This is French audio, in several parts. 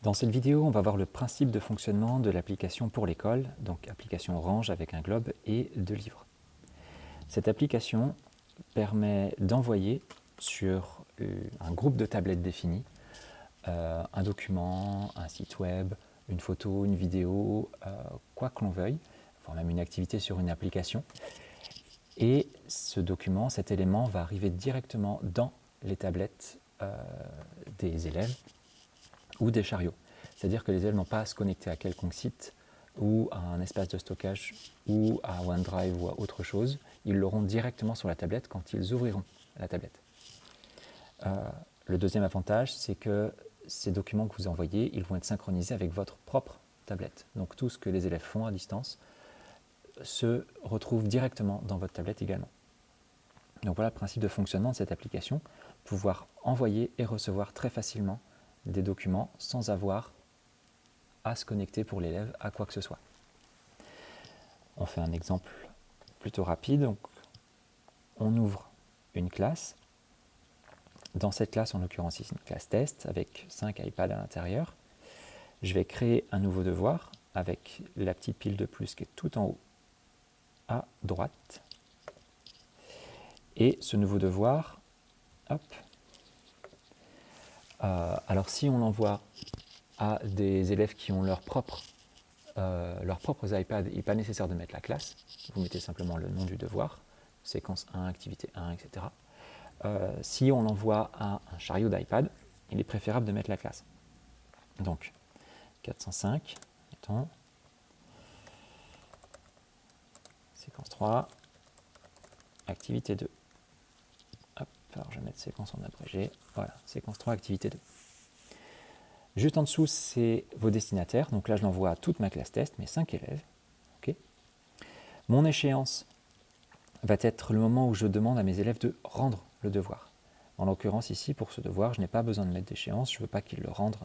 Dans cette vidéo, on va voir le principe de fonctionnement de l'application pour l'école, donc application Orange avec un globe et deux livres. Cette application permet d'envoyer sur un groupe de tablettes défini un document, un site web, une photo, une vidéo, quoi que l'on veuille, voire même une activité sur une application. Et ce document, cet élément va arriver directement dans les tablettes des élèves ou des chariots. C'est-à-dire que les élèves n'ont pas à se connecter à quelconque site ou à un espace de stockage ou à OneDrive ou à autre chose. Ils l'auront directement sur la tablette quand ils ouvriront la tablette. Le deuxième avantage, c'est que ces documents que vous envoyez, ils vont être synchronisés avec votre propre tablette. Donc tout ce que les élèves font à distance se retrouve directement dans votre tablette également. Donc voilà le principe de fonctionnement de cette application, pouvoir envoyer et recevoir très facilement des documents sans avoir à se connecter pour l'élève à quoi que ce soit. On fait un exemple plutôt rapide. Donc, on ouvre une classe. Dans cette classe, en l'occurrence ici, une classe test avec 5 iPads à l'intérieur. Je vais créer un nouveau devoir avec la petite pile de plus qui est tout en haut à droite. Et ce nouveau devoir, hop, alors si on l'envoie à des élèves qui ont leurs propres iPads, il n'est pas nécessaire de mettre la classe. Vous mettez simplement le nom du devoir, séquence 1, activité 1, etc. Si on l'envoie à un chariot d'iPad, il est préférable de mettre la classe. Donc, 405, mettons, séquence 3, activité 2. Hop, alors je vais mettre séquence en abrégé. Voilà, séquence 3, activité 2. Juste en dessous, c'est vos destinataires. Donc là, je l'envoie à toute ma classe test, mes 5 élèves. Okay. Mon échéance va être le moment où je demande à mes élèves de rendre le devoir. En l'occurrence, ici, pour ce devoir, je n'ai pas besoin de mettre d'échéance. Je ne veux pas qu'ils le rendent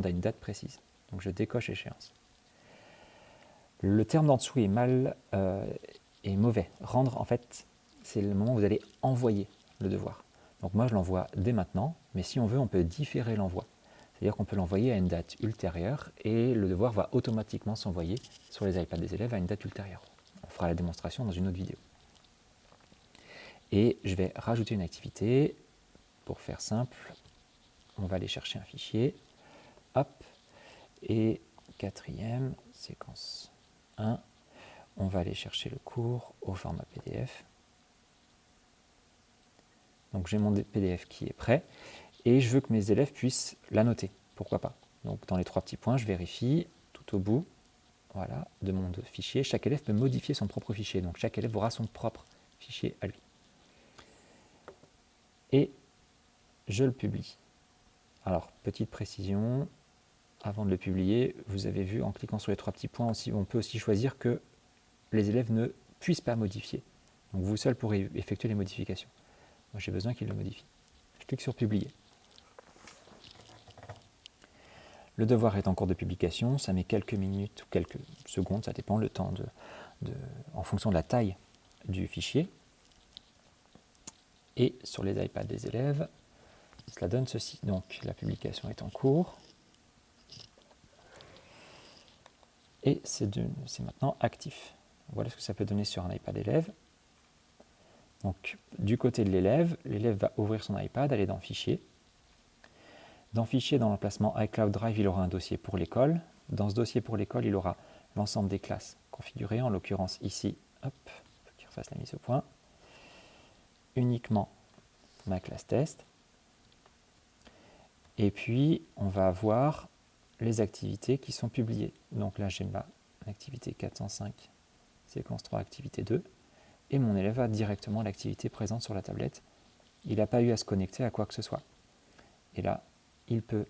à une date précise. Donc je décoche échéance. Le terme d'en dessous est mauvais. Rendre, en fait, c'est le moment où vous allez envoyer le devoir. Donc moi, je l'envoie dès maintenant, mais si on veut, on peut différer l'envoi. C'est-à-dire qu'on peut l'envoyer à une date ultérieure et le devoir va automatiquement s'envoyer sur les iPads des élèves à une date ultérieure. On fera la démonstration dans une autre vidéo. Et je vais rajouter une activité. Pour faire simple, on va aller chercher un fichier. Hop. Et quatrième, séquence 1, on va aller chercher le cours au format PDF. Donc j'ai mon PDF qui est prêt et je veux que mes élèves puissent l'annoter. Pourquoi pas? Donc dans les 3 petits points, je vérifie tout au bout, voilà, de mon fichier. Chaque élève peut modifier son propre fichier. Donc chaque élève aura son propre fichier à lui. Et je le publie. Alors, petite précision, avant de le publier, vous avez vu en cliquant sur les 3 petits points, on peut aussi choisir que les élèves ne puissent pas modifier. Donc vous seul pourrez effectuer les modifications. Moi j'ai besoin qu'ils le modifient. Je clique sur publier. Le devoir est en cours de publication, ça met quelques minutes ou quelques secondes, ça dépend le temps en fonction de la taille du fichier. Et sur les iPads des élèves, cela donne ceci. Donc la publication est en cours. Et c'est maintenant actif. Voilà ce que ça peut donner sur un iPad élève. Donc du côté de l'élève va ouvrir son iPad, aller dans Fichier. Dans Fichier, dans l'emplacement iCloud Drive, il aura un dossier pour l'école. Dans ce dossier pour l'école, il aura l'ensemble des classes configurées, en l'occurrence ici, hop, il faut qu'il refasse la mise au point, uniquement ma classe test. Et puis, on va avoir les activités qui sont publiées. Donc là, j'ai ma activité 405, séquence 3, activité 2. Et mon élève a directement l'activité présente sur la tablette. Il n'a pas eu à se connecter à quoi que ce soit. Et là, il peut,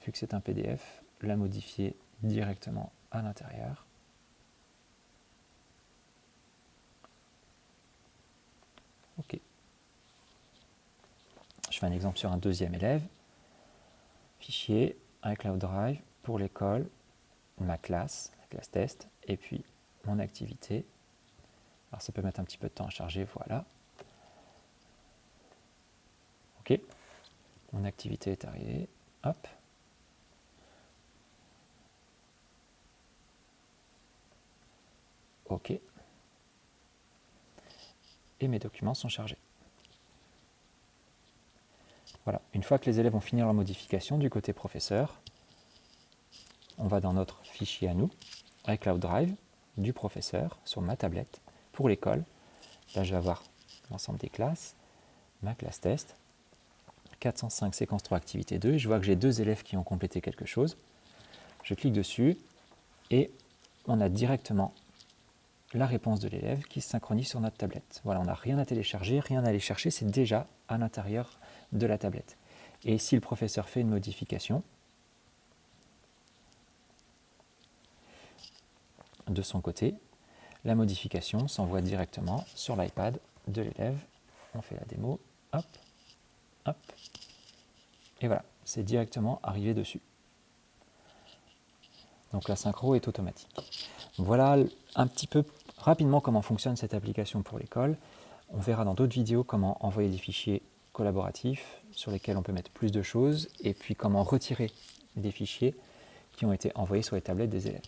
vu que c'est un PDF, la modifier directement à l'intérieur. OK. Je fais un exemple sur un deuxième élève. Fichier, iCloud Drive, pour l'école, ma classe, la classe test, et puis mon activité. Alors ça peut mettre un petit peu de temps à charger, voilà. OK. Mon activité est arrivée. Hop. OK. Et mes documents sont chargés. Voilà, une fois que les élèves ont fini leur modification du côté professeur, on va dans notre fichier à nous, iCloud Drive, du professeur, sur ma tablette, pour l'école. Là, je vais avoir l'ensemble des classes, ma classe test, 405 séquence 3 activité 2, et je vois que j'ai 2 élèves qui ont complété quelque chose. Je clique dessus, et on a directement la réponse de l'élève qui se synchronise sur notre tablette. Voilà, on n'a rien à télécharger, rien à aller chercher, c'est déjà à l'intérieur de la tablette. Et si le professeur fait une modification, de son côté, la modification s'envoie directement sur l'iPad de l'élève. On fait la démo, hop, hop, et voilà, c'est directement arrivé dessus. Donc la synchro est automatique. Voilà un petit peu rapidement comment fonctionne cette application pour l'école. On verra dans d'autres vidéos comment envoyer des fichiers collaboratifs sur lesquels on peut mettre plus de choses, et puis comment retirer des fichiers qui ont été envoyés sur les tablettes des élèves.